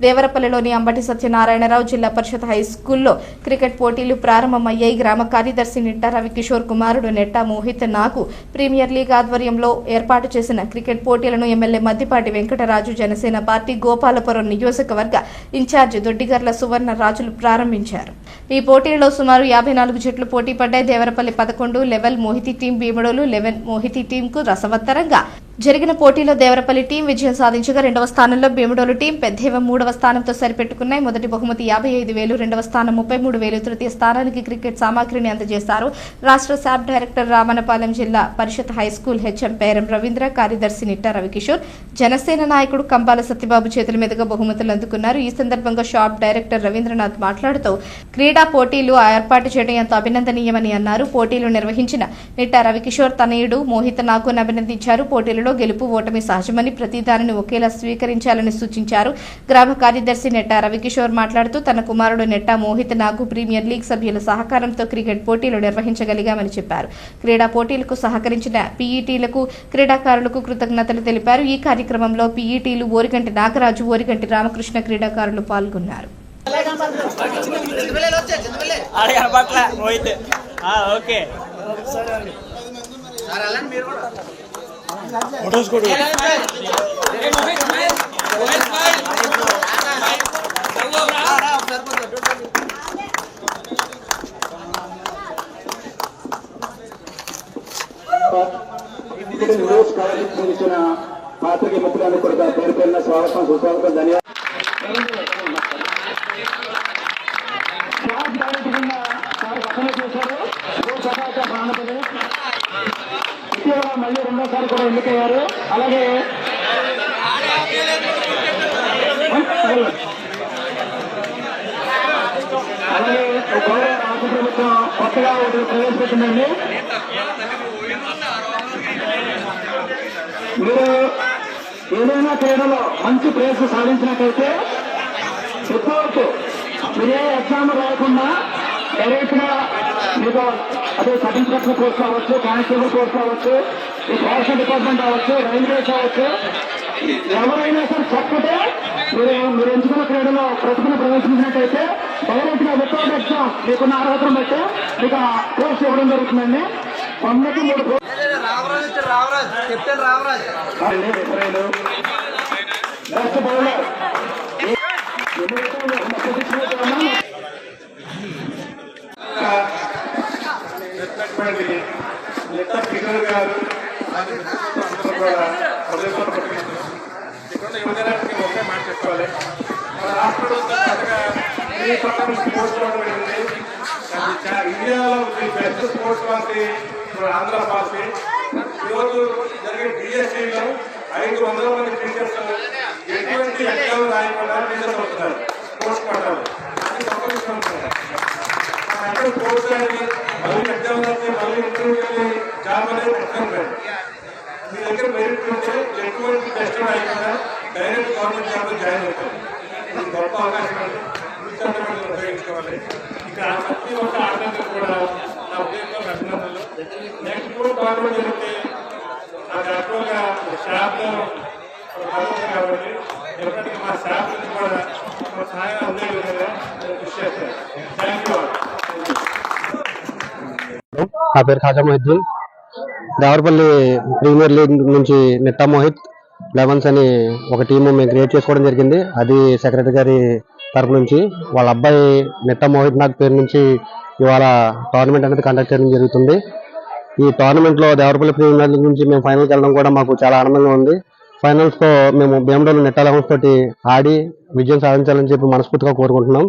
దేవరపల్లిలోని అంబటి సత్యనారాయణరావు జిల్లా పరిషత్ హై స్కూల్లో క్రికెట్ పోటీలు ప్రారంభమయ్యాయి. గ్రామ కార్యదర్శి నిట్టా రవికిషోర్ కుమారుడు నెట్టా మోహిత్ నాగు ప్రీమియర్ లీగ్ ఆధ్వర్యంలో ఏర్పాటు చేసిన క్రికెట్ పోటీలను ఎమ్మెల్యే మద్దిపాటి వెంకటరాజు, జనసేన పార్టీ గోపాలపురం నియోజకవర్గ ఇన్ఛార్జి దొడ్డిగర్ల సువర్ణ రాజులు ప్రారంభించారు. ఈ పోటీల్లో సుమారు 54 జట్లు పోటీ పడ్డాయి. దేవరపల్లి 11 లెవెల్ మోహితి టీం, భీమడోలు 11 మోహితి టీంకు రసవత్తరంగా జరిగిన పోటీలో దేవరపల్లి టీం విజయం సాధించగా రెండవ స్థానంలో భీమడోలు టీం పెద్దేవం మూడవ స్థానంతో సరిపెట్టుకున్నాయి. మొదటి బహుమతి 55,000, రెండవ స్థానం 33,000, తృతీయ స్థానానికి క్రికెట్ సామాగ్రిని అందజేశారు. రాష్ట్ర శాప్ డైరెక్టర్ రామనపాలెం, జిల్లా పరిషత్ హైస్కూల్ హెచ్ఎం పేరం రవీంద్ర, కార్యదర్శి నిట్టా రవికిషోర్, జనసేన నాయకుడు కంబాల సత్యబాబు చేతుల మీదుగా బహుమతులు అందుకున్నారు. ఈ సందర్భంగా షాప్ డైరెక్టర్ రవీంద్రనాథ్ మాట్లాడుతూ క్రీడా పోటీలు ఏర్పాటు చేయడం ఎంతో అభినందనీయమని అన్నారు. పోటీలు నిర్వహించిన నిట్టా రవికిషోర్ తనయుడు మోహిత్ నాగును అభినందించారు. పోటీలలో గెలుపు ఓటమి సహజమని, ప్రతి దానిని ఒకేలా స్వీకరించాలని సూచించారు. గ్రామ కార్యదర్శి నెట్టా రవికిషోర్ మాట్లాడుతూ తన కుమారుడు నెట్టా మోహిత్ నాగు ప్రీమియర్ లీగ్ సభ్యుల సహకారంతో క్రికెట్ పోటీలు నిర్వహించగలిగామని చెప్పారు. క్రీడా పోటీలకు సహకరించిన పీఈటీలకు, క్రీడాకారులకు కృతజ్ఞతలు తెలిపారు. ఈ కార్యక్రమంలో పీఈటీలు ఓరిగంటి నాగరాజు, ఓరిగంటి రామకృష్ణ క్రీడాకారులు పాల్గొన్నారు. పాత్రికేయ మిత్రులందరూ కూడా పేరు పేరున స్వాగతం, సుస్వాగతం, ధన్యవాదాలు. ఇటీవల మళ్ళీ రెండోసారి కూడా ఎన్నికయ్యారు. అలాగే గౌరవ రాష్ట్ర ప్రభుత్వం కొత్తగా ఒకటి ప్రవేశపెట్టిందండి. మీరు ఏదైనా క్రీడలో మంచి ప్రైజ్ సాధించినట్లయితే ఇప్పటివరకు మీరు ఏ ఎగ్జామ్ రాయకుండా డైరెక్ట్ గా మీకు అదే సబ్ ఇన్స్పెక్టర్ కోర్స్ కావచ్చు, కానిస్టేబుల్ కోర్స్ కావచ్చు, ఈ ఫారెస్ట్ డిపార్ట్మెంట్ కావచ్చు, రైల్వేస్ కావచ్చు, ఎవరైనా సరే చక్కటే మీరు ఎంచుకున్న క్రీడలో ప్రతిభను ప్రదర్శించినట్టయితే డైరెక్ట్ గా వితౌట్ ఎగ్జామ్ మీకున్న అర్హతను బట్టి మీకు కోర్స్ ఇవ్వడం జరుగుతుందండి. 93 బెస్ట్ బౌలర్ నెట్టా కిషోర్ గారు అందరూ కూడా ఇక్కడ యువజనానికి ఒకే మాట చెప్పుకోవాలి. మన రాష్ట్రంలో స్పోర్ట్స్ టోర్నమెంట్ ఇండియాలో best sports party Andhra party. ఈరోజు జరిగే బిఎస్సీలో 500 మంది టీచర్స్ ఎటువంటి ఎగ్జామ్ రాయకుండా టీచర్స్ అవుతున్నారు స్పోర్ట్స్ కోటాలో. అది గొప్ప విషయం. అందరూ స్పోర్ట్స్ కానీ మళ్ళీ ఎగ్జామ్ రాసి మళ్ళీ ఇంటర్వ్యూకి జాబ్ అనేది ఎగ్జామ్ లేదు. మీ దగ్గర మెరిట్ ఉంటే ఎటువంటి టెస్ట్ రాయకుండా డైరెక్ట్ గవర్నమెంట్ జాబ్ జాయిన్ అవుతారు. ఇది గొప్ప అవకాశం అండి. ఉపయోగించుకోవాలి. ఇక్కడ ప్రతి ఒక్క ఆటగారు కూడా నా ఉద్దేశంలో అభినందనలు. నెక్స్ట్ కూడా గవర్నమెంట్ జరిగితే నాకు ఎక్కువగా స్టాఫ్లో కాబట్టి ఎప్పటికీ మా స్టాఫ్ నుంచి కూడా సహాయం అందే విధంగా కృషి చేస్తారు. Thank you. నా పేరు ఖాజా మొహిద్దీన్. దేవరపల్లి ప్రీమియర్ లీగ్ నుంచి నిట్టా మోహిత్ 11 అని ఒక టీము మేము క్రియేట్ చేసుకోవడం జరిగింది. అది సెక్రటరీ గారి తరపు నుంచి వాళ్ళ అబ్బాయి నిట్టా మోహిత్ నాగ్ పేరు నుంచి ఇవాళ టోర్నమెంట్ అనేది కండక్ట్ చేయడం జరుగుతుంది. ఈ టోర్నమెంట్లో దేవరపల్లి ప్రీమియర్ లీగ్ నుంచి మేము ఫైనల్కి వెళ్ళడం కూడా మాకు చాలా ఆనందంగా ఉంది. ఫైనల్స్తో మేము భీమడోలు నిట్టా 11 తోటి ఆడి విజయం సాధించాలని చెప్పి మనస్ఫూర్తిగా కోరుకుంటున్నాం.